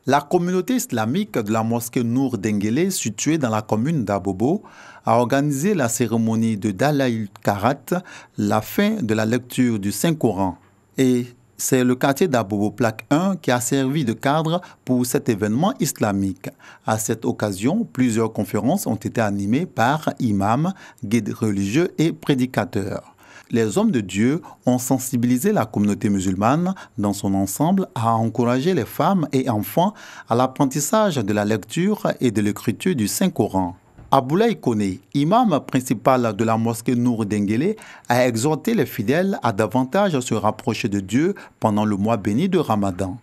La communauté islamique de la mosquée Nour Denguélé, située dans la commune d'Abobo, a organisé la cérémonie de Dalaïl Karat, la fin de la lecture du Saint-Coran. Et c'est le quartier d'Abobo Plaque 1 qui a servi de cadre pour cet événement islamique. À cette occasion, plusieurs conférences ont été animées par imams, guides religieux et prédicateurs. Les hommes de Dieu ont sensibilisé la communauté musulmane dans son ensemble à encourager les femmes et enfants à l'apprentissage de la lecture et de l'écriture du Saint-Coran. Aboulaye Koné, imam principal de la mosquée Nour Denguélé, a exhorté les fidèles à davantage se rapprocher de Dieu pendant le mois béni de Ramadan.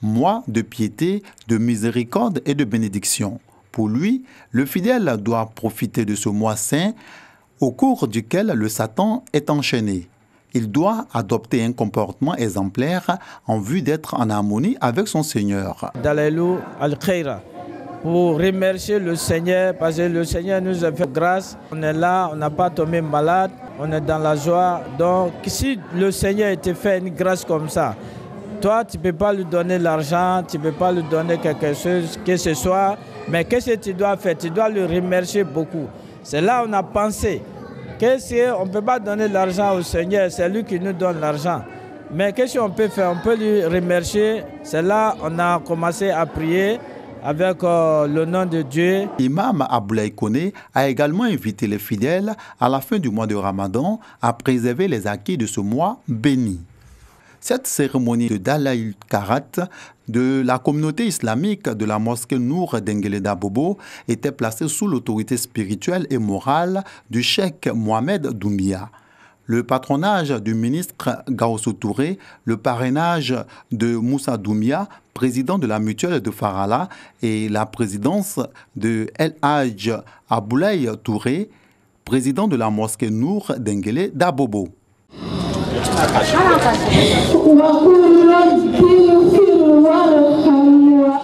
Mois de piété, de miséricorde et de bénédiction. Pour lui, le fidèle doit profiter de ce mois saint au cours duquel le Satan est enchaîné. Il doit adopter un comportement exemplaire en vue d'être en harmonie avec son Seigneur. Dalailou al-Khaira, pour remercier le Seigneur, parce que le Seigneur nous a fait grâce. On est là, on n'a pas tombé malade, on est dans la joie. Donc si le Seigneur te fait une grâce comme ça, toi tu ne peux pas lui donner l'argent, tu ne peux pas lui donner quelque chose, que ce soit, mais qu'est-ce que tu dois faire? Tu dois le remercier beaucoup. C'est là qu'on a pensé qu'on ne peut pas donner l'argent au Seigneur, c'est lui qui nous donne l'argent. Mais qu'est-ce qu'on peut faire? On peut lui remercier. C'est là qu'on a commencé à prier avec le nom de Dieu. Imam Aboulaye Koné a également invité les fidèles à la fin du mois de Ramadan à préserver les acquis de ce mois béni. Cette cérémonie de Dalaïl Karat de la communauté islamique de la mosquée Nour Denguélé d'Abobo était placée sous l'autorité spirituelle et morale du cheikh Mohamed Doumbia. Le patronage du ministre Gaoussou Touré, le parrainage de Moussa Doumbia, président de la mutuelle de Farala, et la présidence de El Hadj Aboulaye Touré, président de la mosquée Nour Denguélé d'Abobo.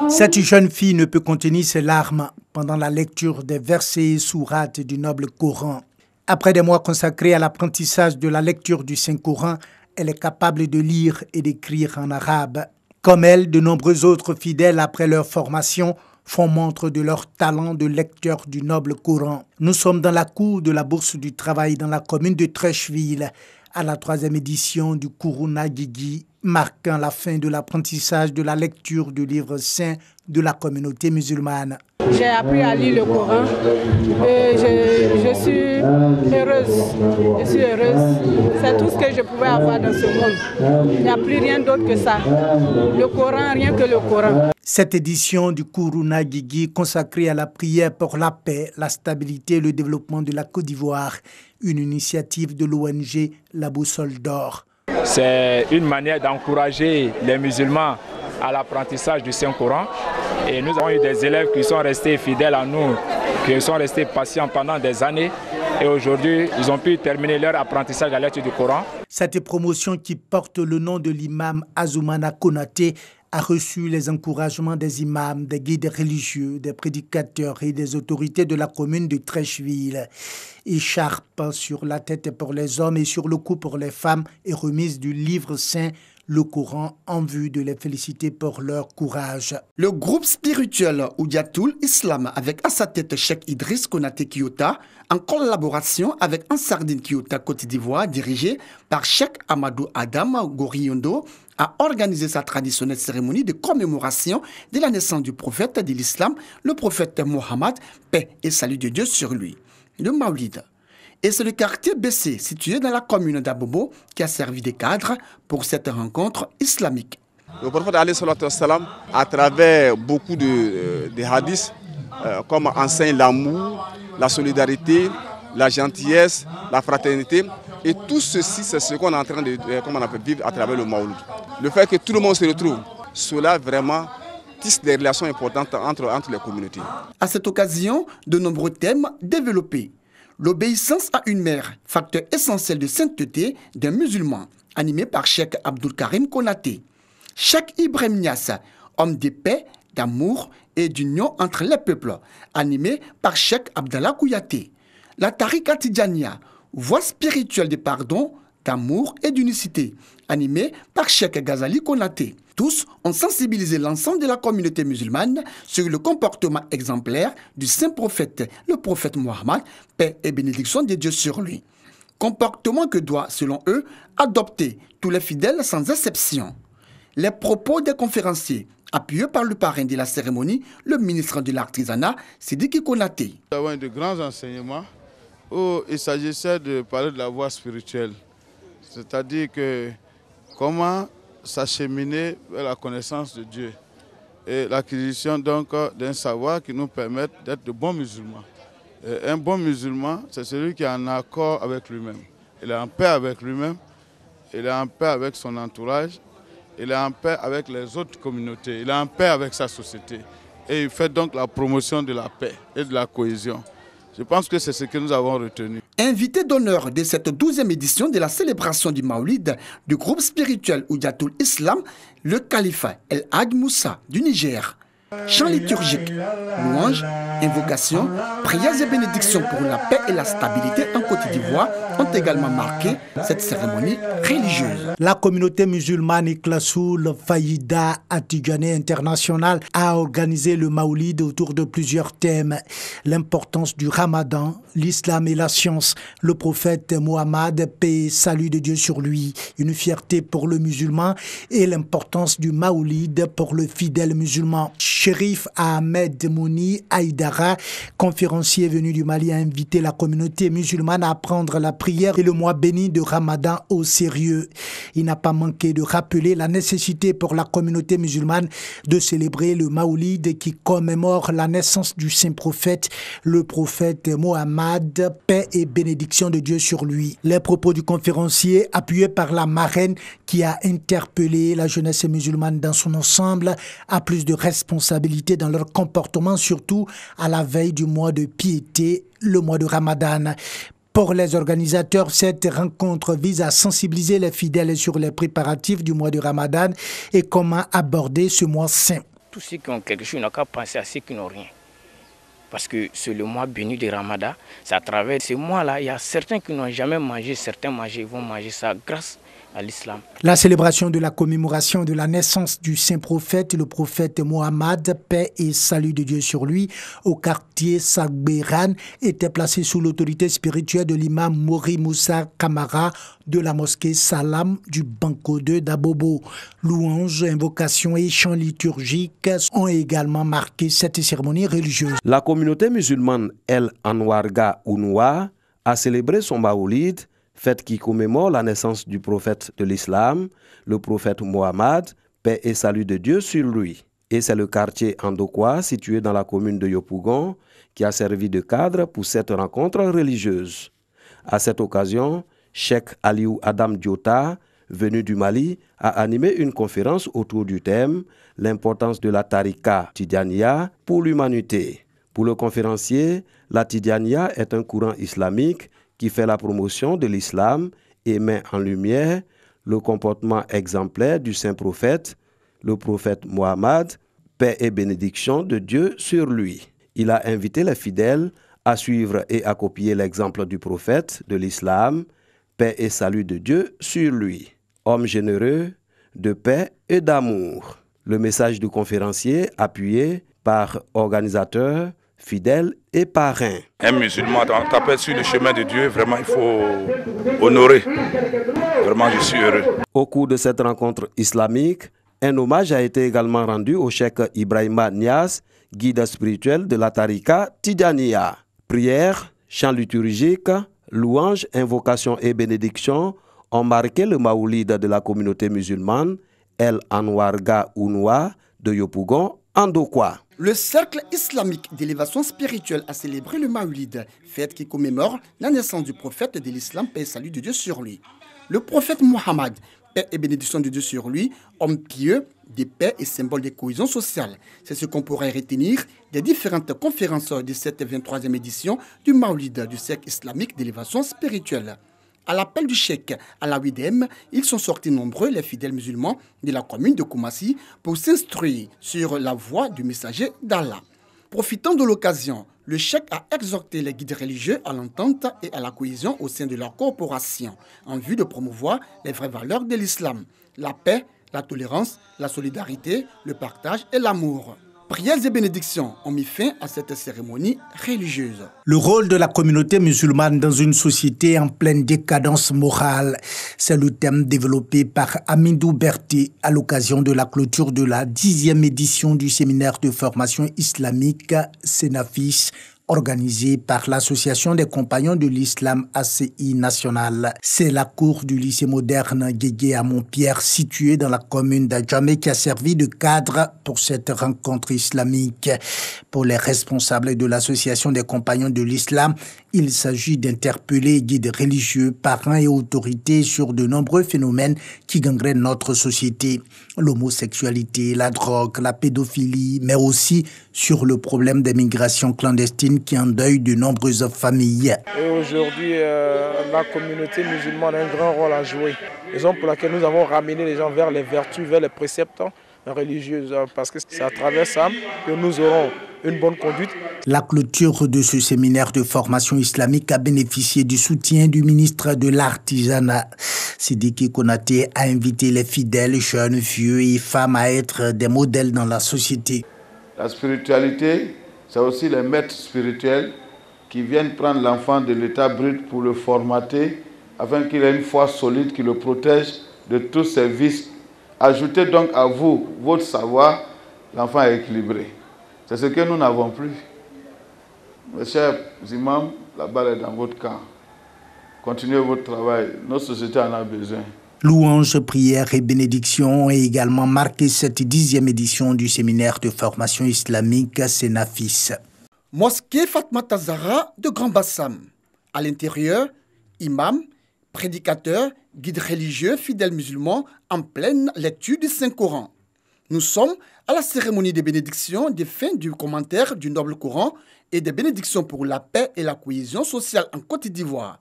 Cette jeune fille ne peut contenir ses larmes pendant la lecture des versets et sourates du noble Coran. Après des mois consacrés à l'apprentissage de la lecture du Saint-Coran, elle est capable de lire et d'écrire en arabe. Comme elle, de nombreux autres fidèles, après leur formation, font montre de leur talent de lecteur du noble Coran. Nous sommes dans la cour de la Bourse du Travail dans la commune de Trècheville, à la 3e édition du Kourouna Guigui, marquant la fin de l'apprentissage de la lecture du livre saint de la communauté musulmane. J'ai appris à lire le Coran et je suis heureuse. Je suis heureuse. C'est tout ce que je pouvais avoir dans ce monde. Il n'y a plus rien d'autre que ça. Le Coran, rien que le Coran. Cette édition du Kourouna Guigui consacrée à la prière pour la paix, la stabilité et le développement de la Côte d'Ivoire, une initiative de l'ONG La Boussole d'Or. C'est une manière d'encourager les musulmans à l'apprentissage du Saint-Coran. Et nous avons eu des élèves qui sont restés fidèles à nous, qui sont restés patients pendant des années. Et aujourd'hui, ils ont pu terminer leur apprentissage à la lecture du Coran. Cette promotion qui porte le nom de l'imam Azoumana Konaté a reçu les encouragements des imams, des guides religieux, des prédicateurs et des autorités de la commune de Trècheville. Écharpe sur la tête pour les hommes et sur le cou pour les femmes et remise du livre saint, le Coran, en vue de les féliciter pour leur courage. Le groupe spirituel Oudiatoul Islam avec à sa tête Cheikh Idriss Konaté Kiyota, en collaboration avec Ansardine Kiyota Côte d'Ivoire, dirigé par Cheikh Amadou Adam Goriondo, a organisé sa traditionnelle cérémonie de commémoration de la naissance du prophète de l'islam, le prophète Mohammed, paix et salut de Dieu sur lui, le Maulid. Et c'est le quartier BC, situé dans la commune d'Abobo, qui a servi de cadre pour cette rencontre islamique. Le prophète alayhi salatu wassalam, à travers beaucoup de hadiths, comme enseigne l'amour, la solidarité, la gentillesse, la fraternité. Et tout ceci, c'est ce qu'on est en train de vivre à travers le Maouloud. Le fait que tout le monde se retrouve, cela vraiment tisse des relations importantes entre les communautés. À cette occasion, de nombreux thèmes développés. L'obéissance à une mère, facteur essentiel de sainteté d'un musulman, animé par Cheikh Abdul Karim Konaté. Cheikh Ibrahim Niass, homme de paix, d'amour et d'union entre les peuples, animé par Cheikh Abdallah Kouyaté. La Tariqa Tidjania, voie spirituelle de pardon, d'amour et d'unicité, animé par Cheikh Ghazali Konaté. Tous ont sensibilisé l'ensemble de la communauté musulmane sur le comportement exemplaire du saint prophète, le prophète Mohammed, paix et bénédiction de Dieu sur lui. Comportement que doit, selon eux, adopter tous les fidèles sans exception. Les propos des conférenciers, appuyés par le parrain de la cérémonie, le ministre de l'Artisanat, Sidiki Konaté. Nous avons de grands enseignements où il s'agissait de parler de la voie spirituelle, c'est-à-dire que comment s'acheminer vers la connaissance de Dieu et l'acquisition donc d'un savoir qui nous permette d'être de bons musulmans. Et un bon musulman, c'est celui qui est en accord avec lui-même. Il est en paix avec lui-même, il est en paix avec son entourage, il est en paix avec les autres communautés, il est en paix avec sa société. Et il fait donc la promotion de la paix et de la cohésion. Je pense que c'est ce que nous avons retenu. Invité d'honneur de cette 12e édition de la célébration du Maoulid du groupe spirituel Oudiatoul Islam, le calife El Hadj Moussa du Niger. Chants liturgiques, louanges, invocations, prières et bénédictions pour la paix et la stabilité en Côte d'Ivoire ont également marqué cette cérémonie religieuse. La communauté musulmane Ikhlasoul Fayida Atidjane International a organisé le Maoulid autour de plusieurs thèmes. L'importance du Ramadan, l'islam et la science, le prophète Mohammed, paix et salut de Dieu sur lui, une fierté pour le musulman et l'importance du Maoulid pour le fidèle musulman. Chérif Ahmed Mouni Aïdara, conférencier venu du Mali, a invité la communauté musulmane à prendre la prière et le mois béni de Ramadan au sérieux. Il n'a pas manqué de rappeler la nécessité pour la communauté musulmane de célébrer le Maoulid qui commémore la naissance du saint prophète, le prophète Mohammed, paix et bénédiction de Dieu sur lui. Les propos du conférencier, appuyés par la marraine qui a interpellé la jeunesse musulmane dans son ensemble, à plus de responsabilité dans leur comportement, surtout à la veille du mois de piété, le mois de Ramadan. Pour les organisateurs, cette rencontre vise à sensibiliser les fidèles sur les préparatifs du mois de Ramadan et comment aborder ce mois saint. Tous ceux qui ont quelque chose n'ont qu'à penser à ceux qui n'ont rien. Parce que c'est le mois béni de Ramadan. C'est à travers ce mois-là, il y a certains qui n'ont jamais mangé, certains vont manger ça grâce à l'islam. La célébration de la commémoration de la naissance du saint prophète, le prophète Mohammed, paix et salut de Dieu sur lui, au quartier Sagberan, était placée sous l'autorité spirituelle de l'imam Mori Moussa Kamara de la mosquée Salam du Banco 2 d'Abobo. Louanges, invocations et chants liturgiques ont également marqué cette cérémonie religieuse. La communauté musulmane El Anwarga Unwa a célébré son Maoulid, fête qui commémore la naissance du prophète de l'islam, le prophète Mohammed, paix et salut de Dieu sur lui. Et c'est le quartier Andokwa, situé dans la commune de Yopougon, qui a servi de cadre pour cette rencontre religieuse. À cette occasion, Cheikh Aliou Adam Diota, venu du Mali, a animé une conférence autour du thème « L'importance de la Tarika Tidjaniya pour l'humanité ». Pour le conférencier, la Tidjaniya est un courant islamique qui fait la promotion de l'islam et met en lumière le comportement exemplaire du saint prophète, le prophète Mohammed, paix et bénédiction de Dieu sur lui. Il a invité les fidèles à suivre et à copier l'exemple du prophète de l'islam, paix et salut de Dieu sur lui. Homme généreux, de paix et d'amour. Le message du conférencier appuyé par organisateurs, fidèles et parrains. Un musulman t'appelle sur le chemin de Dieu, vraiment il faut honorer. Vraiment je suis heureux. Au cours de cette rencontre islamique, un hommage a été également rendu au cheikh Ibrahima Niass, guide spirituel de la Tarika Tidjaniya. Prières, chants liturgiques, louanges, invocations et bénédictions ont marqué le Maoulid de la communauté musulmane El Anwarga Unwa de Yopougon, Andokwa. Le cercle islamique d'élévation spirituelle a célébré le Maoulid, fête qui commémore la naissance du prophète de l'islam, paix et salut de Dieu sur lui. Le prophète Mohammed, paix et bénédiction de Dieu sur lui, homme pieux, de paix et symbole de cohésion sociale. C'est ce qu'on pourrait retenir des différentes conférences de cette 23e édition du Maoulid du cercle islamique d'élévation spirituelle. À l'appel du cheikh Alaoui Dem, ils sont sortis nombreux, les fidèles musulmans de la commune de Koumassi, pour s'instruire sur la voie du messager d'Allah. Profitant de l'occasion, le cheikh a exhorté les guides religieux à l'entente et à la cohésion au sein de leur corporation, en vue de promouvoir les vraies valeurs de l'islam, la paix, la tolérance, la solidarité, le partage et l'amour. Prières et bénédictions ont mis fin à cette cérémonie religieuse. Le rôle de la communauté musulmane dans une société en pleine décadence morale, c'est le thème développé par Amindou Berté à l'occasion de la clôture de la 10e édition du séminaire de formation islamique Sénafis, organisé par l'Association des compagnons de l'islam ACI national. C'est la cour du lycée moderne Guégué à Montpierre, située dans la commune d'Adjamé, qui a servi de cadre pour cette rencontre islamique. Pour les responsables de l'Association des compagnons de l'islam, il s'agit d'interpeller guides religieux, parents et autorités sur de nombreux phénomènes qui gangrènent notre société. L'homosexualité, la drogue, la pédophilie, mais aussi sur le problème des migrations clandestines qui endeuillent de nombreuses familles. Et aujourd'hui, la communauté musulmane a un grand rôle à jouer. Raison pour laquelle nous avons ramené les gens vers les vertus, vers les préceptes religieux, parce que c'est à travers ça que nous aurons une bonne conduite. La clôture de ce séminaire de formation islamique a bénéficié du soutien du ministre de l'Artisanat. Sidiki Konaté a invité les fidèles, jeunes, vieux et femmes à être des modèles dans la société. La spiritualité, c'est aussi les maîtres spirituels qui viennent prendre l'enfant de l'état brut pour le formater afin qu'il ait une foi solide qui le protège de tous ses vices. Ajoutez donc à vous votre savoir, l'enfant est équilibré. C'est ce que nous n'avons plus. Mes chers imams, la balle est dans votre camp. Continuez votre travail, notre société en a besoin. Louanges, prières et bénédictions ont également marqué cette 10e édition du séminaire de formation islamique Sénafis. Mosquée Fatmata Zahra de Grand Bassam. À l'intérieur, imam, prédicateurs, guides religieux, fidèles musulmans en pleine lecture du Saint-Coran. Nous sommes à la cérémonie des bénédictions des fins du commentaire du Noble Coran et des bénédictions pour la paix et la cohésion sociale en Côte d'Ivoire.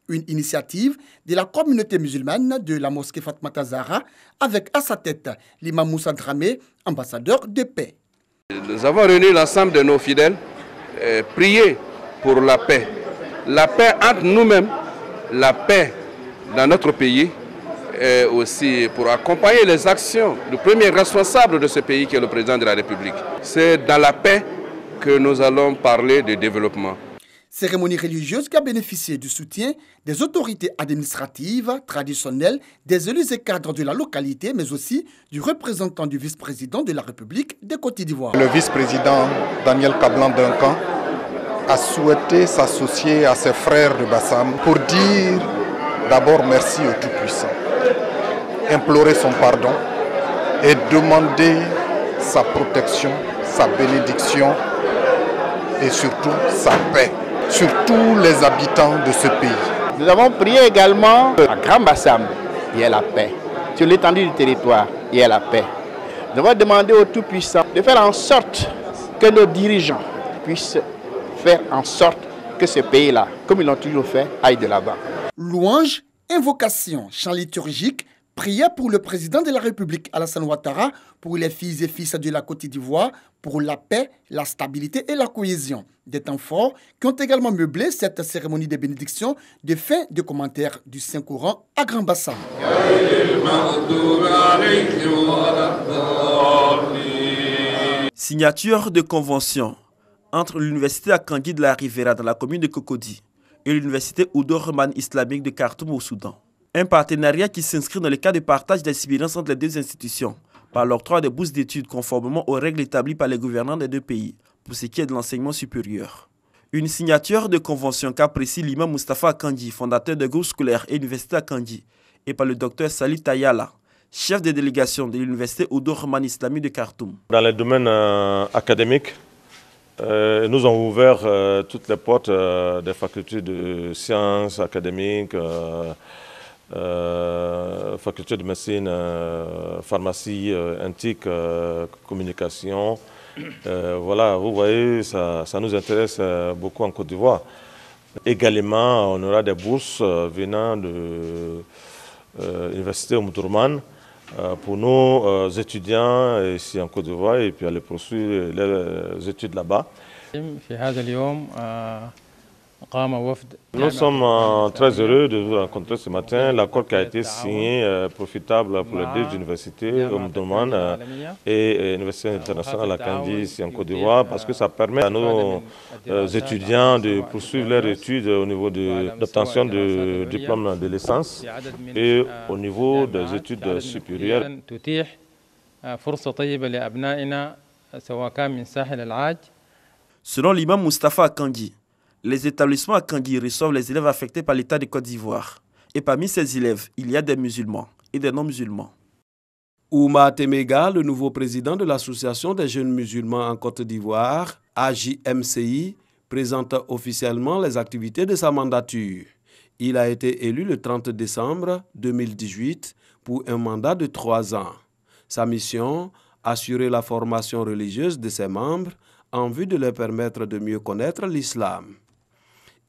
Une initiative de la communauté musulmane de la mosquée Fatmata Zahra avec à sa tête l'imam Moussa Dramé, ambassadeur de paix. Nous avons réuni l'ensemble de nos fidèles, prier pour la paix. La paix entre nous-mêmes, la paix dans notre pays, et aussi pour accompagner les actions du premier responsable de ce pays qui est le président de la République. C'est dans la paix que nous allons parler de développement. Cérémonie religieuse qui a bénéficié du soutien des autorités administratives, traditionnelles, des élus et cadres de la localité, mais aussi du représentant du vice-président de la République de Côte d'Ivoire. Le vice-président Daniel Kablan-Duncan a souhaité s'associer à ses frères de Bassam pour dire d'abord merci au Tout-Puissant, implorer son pardon et demander sa protection, sa bénédiction et surtout sa paix sur tous les habitants de ce pays. Nous avons prié également à Grand Bassam, il y a la paix. Sur l'étendue du territoire, il y a la paix. Nous avons demandé au Tout-Puissant de faire en sorte que nos dirigeants puissent faire en sorte que ce pays-là, comme ils l'ont toujours fait, aille de là-bas. Louanges, invocations, chants liturgiques, prières pour le président de la République Alassane Ouattara, pour les filles et fils de la Côte d'Ivoire, pour la paix, la stabilité et la cohésion. Des temps forts qui ont également meublé cette cérémonie de bénédiction de fin de commentaire du Saint-Coran à Grand Bassam. Signature de convention entre l'université Akangi de la Rivera dans la commune de Cocody et l'université Oudo Rahman islamique de Khartoum au Soudan. Un partenariat qui s'inscrit dans le cadre de partage d'expériences entre les deux institutions par l'octroi de bourses d'études conformément aux règles établies par les gouvernants des deux pays pour ce qui est de l'enseignement supérieur. Une signature de convention qu'apprécie l'imam Mustafa Akanji, fondateur de groupe scolaire et université Akanji, et par le docteur Salih Tayala, chef de délégation de l'université Oudo Rahman islamique de Khartoum. Dans le domaine académique, nous avons ouvert toutes les portes des facultés de sciences académiques, faculté de médecine, pharmacie, antique, communication. Voilà, vous voyez, ça nous intéresse beaucoup en Côte d'Ivoire. Également, on aura des bourses venant de l'université Omdurman pour nos étudiants ici en Côte d'Ivoire et puis aller poursuivre les études là-bas. Nous sommes très heureux de vous rencontrer ce matin. L'accord qui a été signé profitable pour les deux universités, Omdurman et l'Université internationale à Kandji, ici en Côte d'Ivoire, parce que ça permet à nos étudiants de poursuivre leurs études au niveau de l'obtention de diplôme de licence et au niveau des études supérieures. Selon l'imam Moustapha Akangi, les établissements à Kandji reçoivent les élèves affectés par l'État de Côte d'Ivoire. Et parmi ces élèves, il y a des musulmans et des non-musulmans. Ouma Temega, le nouveau président de l'Association des jeunes musulmans en Côte d'Ivoire, AJMCI, présente officiellement les activités de sa mandature. Il a été élu le 30 décembre 2018 pour un mandat de 3 ans. Sa mission, assurer la formation religieuse de ses membres en vue de leur permettre de mieux connaître l'islam.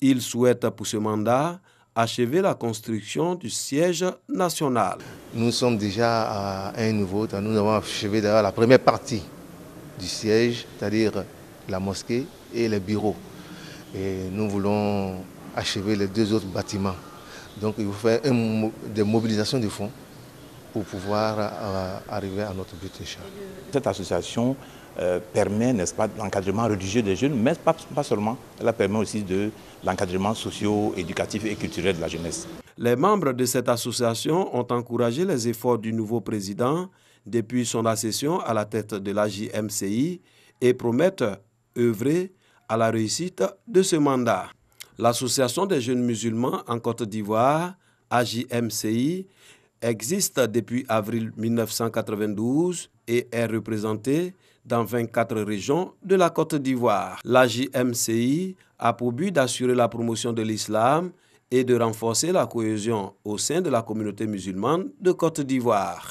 Il souhaite pour ce mandat achever la construction du siège national. Nous sommes déjà à un niveau, nous avons achevé la première partie du siège, c'est-à-dire la mosquée et les bureaux. Et nous voulons achever les 2 autres bâtiments. Donc il faut faire des mobilisations de fonds pour pouvoir arriver à notre but. Cette association permet, n'est-ce pas, l'encadrement religieux des jeunes, mais pas seulement, elle permet aussi de l'encadrement socio-éducatif et culturel de la jeunesse. Les membres de cette association ont encouragé les efforts du nouveau président depuis son accession à la tête de l'AJMCI et promettent œuvrer à la réussite de ce mandat. L'Association des jeunes musulmans en Côte d'Ivoire, AJMCI, existe depuis avril 1992 et est représentée dans 24 régions de la Côte d'Ivoire. L'AJMCI a pour but d'assurer la promotion de l'islam et de renforcer la cohésion au sein de la communauté musulmane de Côte d'Ivoire.